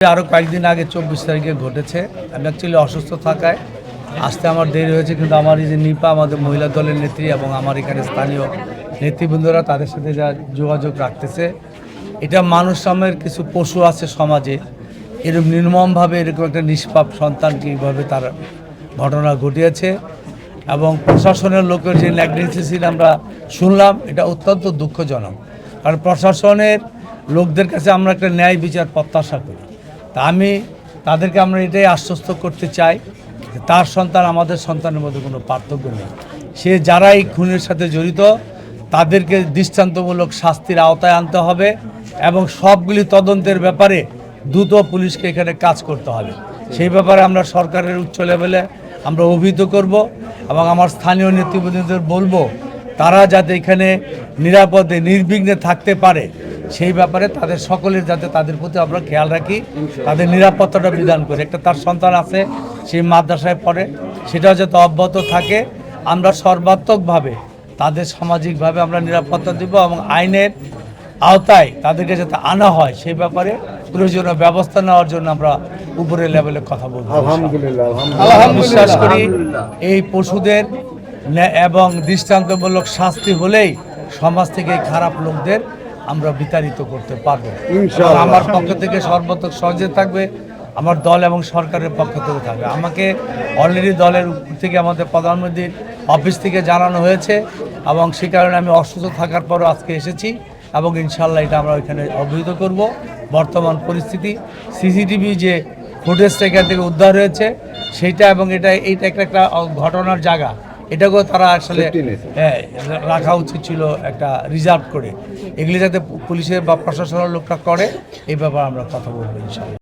আরও কয়েকদিন আগে 24 তারিখে ঘটেছে। আমি অ্যাকচুয়ালি অসুস্থ থাকায় আসতে আমার দেরি হয়েছে, কিন্তু আমার এই যে নিপা আমাদের মহিলা দলের নেত্রী এবং আমার এখানে স্থানীয় নেতৃবৃন্দরা তাদের সাথে যা যোগাযোগ রাখতেছে, এটা মানুষ নামের কিছু পশু আছে সমাজে, এরকম নির্মমভাবে এরকম একটা নিষ্পাপ সন্তানকে এইভাবে তার ঘটনা ঘটিয়েছে এবং প্রশাসনের লোকের যে নেগলিজেন্সি আমরা শুনলাম, এটা অত্যন্ত দুঃখজনক। কারণ প্রশাসনের লোকদের কাছে আমরা একটা ন্যায় বিচার প্রত্যাশা করি। তা আমি তাদেরকে আমরা এটাই আশ্বস্ত করতে চাই যে তার সন্তান আমাদের সন্তানের মধ্যে কোনো পার্থক্য নেই। সে যারা এই খুনের সাথে জড়িত তাদেরকে দৃষ্টান্তমূলক শাস্তির আওতায় আনতে হবে এবং সবগুলি তদন্তের ব্যাপারে দ্রুত পুলিশকে এখানে কাজ করতে হবে। সেই ব্যাপারে আমরা সরকারের উচ্চ লেভেলে আমরা অভিহিত করব এবং আমার স্থানীয় নেতৃবৃন্দদের বলবো তারা যাতে এখানে নিরাপদে নির্বিঘ্নে থাকতে পারে সেই ব্যাপারে তাদের সকলের যাতে তাদের প্রতি আমরা খেয়াল রাখি, তাদের নিরাপত্তাটা বিধান করি। একটা তার সন্তান আছে, সেই মাদ্রাসায় পড়ে, সেটাও যাতে অব্যাহত থাকে। আমরা সর্বাত্মকভাবে তাদের সামাজিকভাবে আমরা নিরাপত্তা দেব এবং আইনের আওতায় তাদেরকে যাতে আনা হয় সেই ব্যাপারে প্রয়োজনীয় ব্যবস্থা নেওয়ার জন্য আমরা উপরের লেভেলে কথা বলব। বিশ্বাস করি এই পশুদের এবং দৃষ্টান্তমূলক শাস্তি হলেই সমাজ থেকে এই খারাপ লোকদের আমরা বিতাড়িত করতে পারবো। আমার পক্ষ থেকে সর্বাত্মক সহযোগিতা থাকবে, আমার দল এবং সরকারের পক্ষ থেকে থাকবে। আমাকে অলরেডি দলের উপর থেকে আমাদের প্রধানমন্ত্রীর অফিস থেকে জানানো হয়েছে এবং সে কারণে আমি অসুস্থ থাকার পরও আজকে এসেছি এবং ইনশাল্লাহ এটা আমরা ওইখানে অবহিত করব। বর্তমান পরিস্থিতি সিসিটিভি যে ফুটেজটা এখান থেকে উদ্ধার হয়েছে সেইটা এবং এইটা একটা ঘটনার জায়গা, এটাকেও তারা আসলে রাখা উচিত ছিল একটা রিজার্ভ করে। এগুলি যাতে পুলিশের বা প্রশাসনের লোকটা করে এই ব্যাপারে আমরা কথা বলবো ইনশাআল্লাহ।